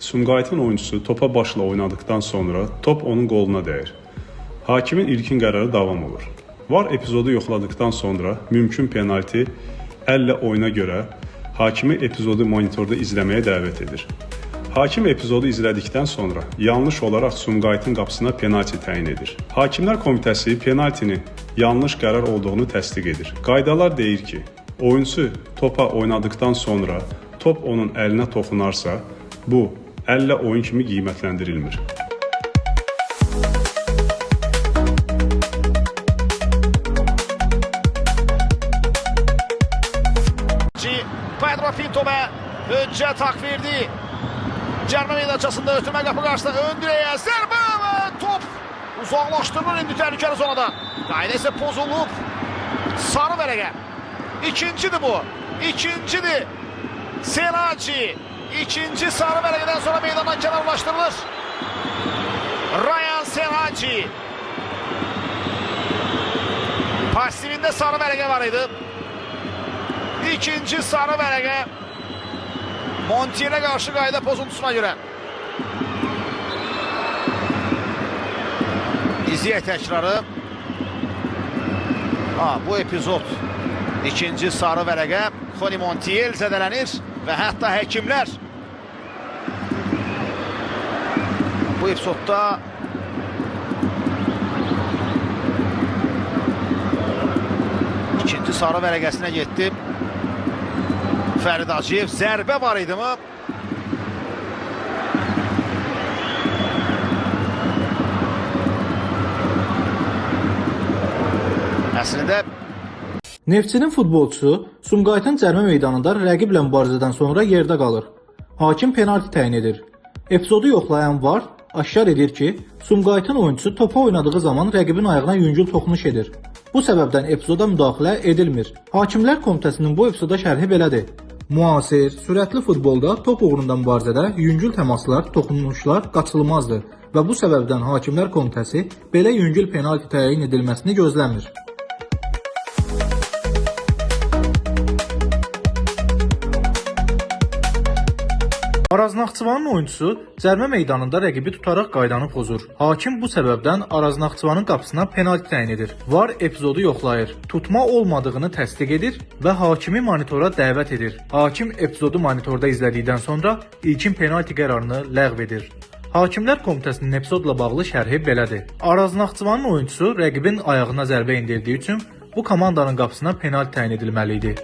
Sumqayıtın oyuncusu topa başla oynadıktan sonra top onun qoluna dəyir. Hakimin ilkin qərarı davam olur. VAR epizodu yoxladıktan sonra mümkün penalti əllə oyuna görə hakimi epizodu monitorda izləməyə dəvət edir. Hakim epizodu izlədikdən sonra yanlış olaraq Sumqayıtın qapısına penalti təyin edir. Hakimlər Komitəsi penaltini yanlış qərar olduğunu təsdiq edir. Qaydalar deyir ki, oyunçu topa oynadıktan sonra top onun əlinə toxunarsa, bu əllə oyun kimi qiymətləndirilmir. Pedro Pinto və Höccət haqq verdi. Cərimə meydançasında ötürmə qapı qarşısında ön dirəyə zərbə və top uzaqlaşdırılır indi təhlükəli zonadan. Qayda isə pozulub. Sarı vərəqə. İkincidir bu. İkincidir. Selaci. İkinci sarı vərəqədən sonra meydandan kənarlaşdırılır. Ryan Selaci. Pasivində sarı vərəqə var idi. İkinci sarı vərəqə Montiyel'e qarşı qayda pozuntusuna görə. İzləyək təkrarı. Bu epizod ikinci sarı vərəqə Xoni Montiyel zədələnir və hətta həkimlər bu epizodda ikinci sarı vərəqəsinə getdi. Fərid Hacıyev zərbə var idi mi? Əslində Neftçinin futbolçusu Sumqayıtın cərimə meydanında rəqiblə mübarizədən sonra yerdə qalır. Hakim penalti təyin edir. Epizodu yoxlayan VAR aşkar edir ki, Sumqayıtın oyuncusu topa oynadığı zaman rəqibin ayağına yüngül toxunuş edir. Bu səbəbdən epizoda müdaxilə edilmir. Hakimlər Komitəsinin bu epizoda şərhi belədir. Müasir, sürətli futbolda top uğrunda mübarizədə yüngül təmaslar, toxunuşlar qaçılmazdır və bu səbəbdən Hakimlər Komitəsi belə yüngül penalti təyin edilməsini gözləmir. Araz Naxçıvanın oyuncusu cərimə meydanında rəqibi tutaraq qaydanı pozur. Hakim bu səbəbdən Araz Naxçıvanın qapısına penalti təyin edir. VAR epizodu yoxlayır. Tutma olmadığını təsdiq edir və hakimi monitora dəvət edir. Hakim epizodu monitorda izlədikdən sonra ilkin penalti qərarını ləğv edir. Hakimlər Komitəsinin epizodla bağlı şərhi belədir. Araz Naxçıvanın oyuncusu rəqibin ayağına zərbə endirdiyi üçün bu komandanın qapısına penalti təyin edilməli idi.